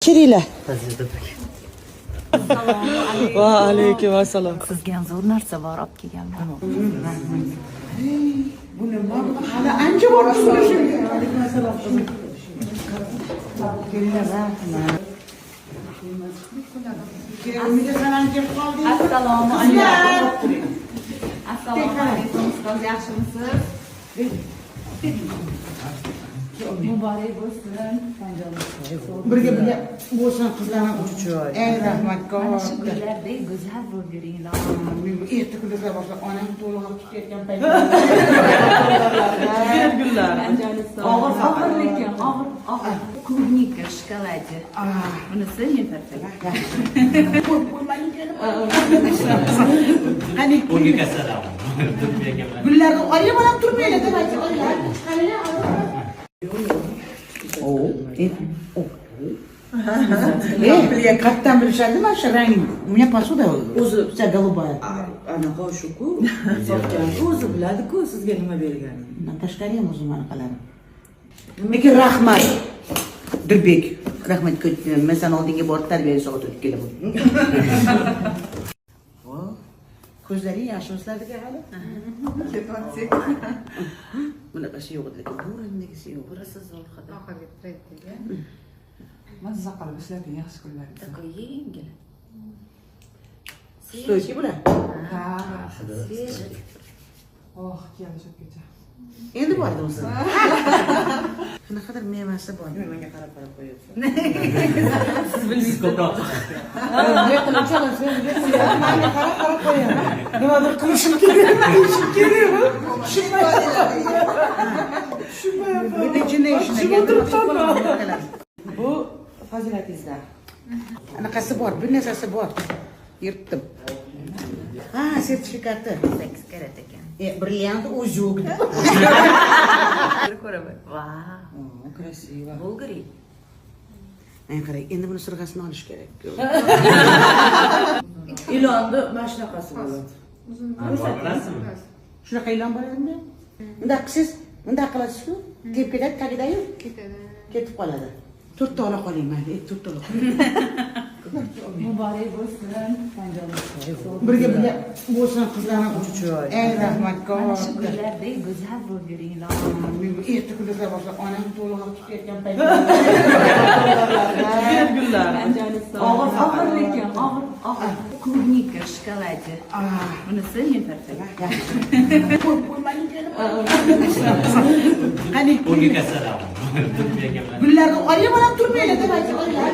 Kiringlar. Va alaykum assalom. Sizga ham zo'r narsa bor olib kelganman. Bu nima? Hali ancha bor so'rashimga. Alaykum assalom. Assalomu alaykum. Assalomu alaykum. Siz yaxshimisiz? Muborak bo'lsin. Birga bo'lsin qizlarning uchishi. Ey rahmatga. Shu kunlardek go'zal bo'lib yuringlar. Erta kunlarga boshqa onam to'liq ketgan paytda. Gullar. Og'ir lekin og'ir. Klubnika shokoladi. Bunisi men tarafdan. Qani Unga salom. gullarni olib olib turmaylar deb aytganlar. Qayerdan bilishadi mana shu rang? У меня посуда o'zi вся голубая. Anaqa shu-ku, sotgan o'zi biladi-ku sizga nima berganini. Tashqari ham o'zi manaqalari. Lekin rahmat. Dirbek, rahmat ko'p. Men san oldinga borib tarbiya soat o'tib kelaman. Ko'zlaring yaxshi o'slardiga hali? Bunaqasi yo'q edi, lekin bu rangdagisi yo'q. Burasi zo'r hidi. Oxirgi trendga. Mazza qilib ishlading yaxshi kunlarda. Такой yengil. Stoyki bular. Ha, Свежий. oh, kelishibgacha. Endi bordi o'zi. Qanaqadir mevasi bor. Menga qarab qo'yapsiz. Siz ko'proq. Ne qilib chalasiz? Menga qarab qo'yaman. Nimadir qilishim kerak. Bu fazilatingizda. Anaqasi bor, bir narsasi bor. Yirtdim. Ha, sertifikati. 8 karat ekan. Brilliant uzuk. Ko'raman. Vau. Krasiva. Bulgari. Men qarang, endi buni sirg'asini olish kerak. Ilonni mana shunaqasi bo'ladi. Bilasizmi? Shunaqa ilon bor edimi? Unda qilsiz, unda qilasiz-ku, deb ketadi, tagidayu Ketadi. ketib qoladi. 4 ta ola qoling, mayli, 4 ta ola qoling. Muborak bo'lsin. Birga bo'lsin qizlarning uchishi. Ey rahmatga. Shu kunlardek go'zal bo'lib yuringlar. Erta kunlarga boshqa onam to'liq ketgan paytda. Gullar. Og'ir lekin og'ir. Klubnika shokoladi. Bunisi men tarafdan. Qani Unga salom. gullarni olib olib turmaylar deb aytganlar.